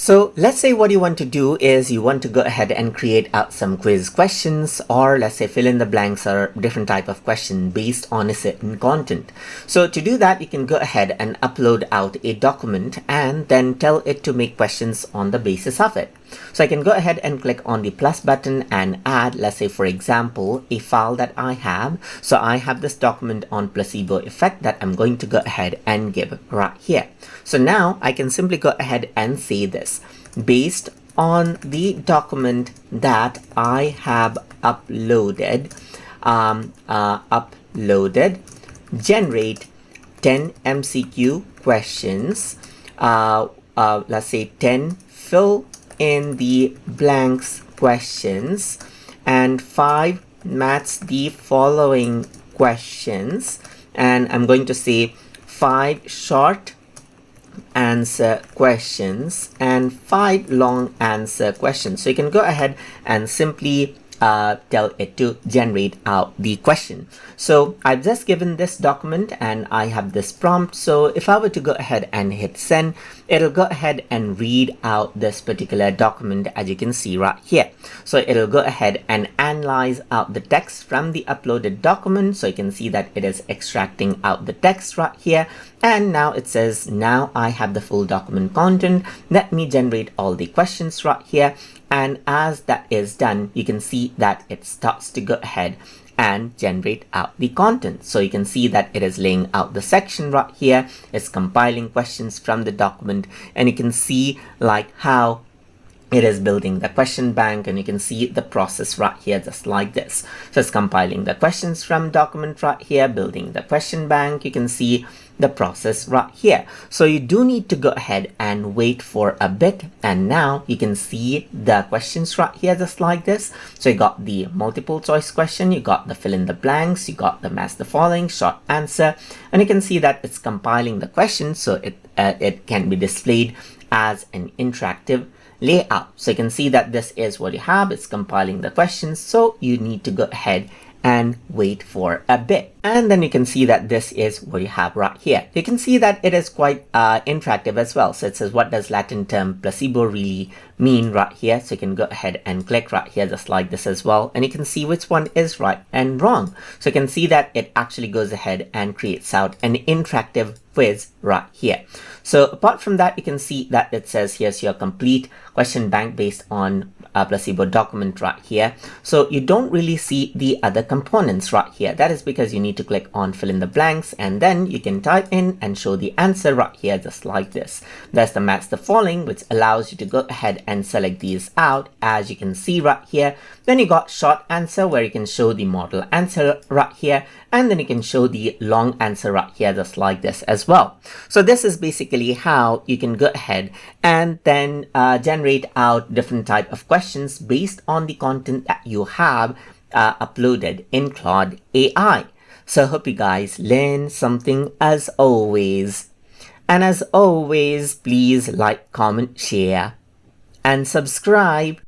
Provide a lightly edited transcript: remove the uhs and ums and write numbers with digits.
So let's say what you want to do is you want to go ahead and create out some quiz questions, or let's say fill in the blanks or different type of question based on a certain content. So to do that, you can go ahead and upload out a document and then tell it to make questions on the basis of it. So I can go ahead and click on the plus button and add, let's say for example, a file that I have. So I have this document on placebo effect that I'm going to go ahead and give right here. So now I can simply go ahead and say this: based on the document that I have uploaded, generate 10 MCQ questions, let's say 10 fill in the blanks questions, and 5 match the following questions, and I'm going to say 5 short answer questions and 5 long answer questions. So you can go ahead and simply tell it to generate out the question. So I've just given this document and I have this prompt. So if I were to go ahead and hit send, it'll go ahead and read out this particular document, as you can see right here. So it'll go ahead and analyze out the text from the uploaded document. So you can see that it is extracting out the text right here. And now it says, now I have the full document content. Let me generate all the questions right here. And as that is done, you can see that it starts to go ahead and generate out the content. So you can see that it is laying out the section right here. It's compiling questions from the document, and you can see like how it is building the question bank, and you can see the process right here just like this. So it's compiling the questions from document right here, building the question bank. You can see the process right here. So you do need to go ahead and wait for a bit, and now you can see the questions right here just like this. So you got the multiple choice question, you got the fill in the blanks, you got the match the following, short answer, and you can see that it's compiling the question, so it can be displayed as an interactive layout. So you can see that this is what you have. It's compiling the questions, so you need to go ahead and wait for a bit, and then you can see that this is what you have right here. You can see that it is quite interactive as well. So it says, what does Latin term placebo really mean right here? So you can go ahead and click right here just like this as well, and you can see which one is right and wrong. So you can see that it actually goes ahead and creates out an interactive quiz right here. So apart from that, you can see that it says here's your complete question bank based on a placebo document right here. So you don't really see the other components right here. That is because you need to click on fill in the blanks, and then you can type in and show the answer right here just like this. That's the match the following, which allows you to go ahead and select these out, as you can see right here. Then you got short answer, where you can show the model answer right here, and then you can show the long answer right here just like this as well. So this is basically how you can go ahead and then generate out different type of questions based on the content that you have uploaded in Claude.ai. So I hope you guys learn something as always. And as always, please like, comment, share, and subscribe.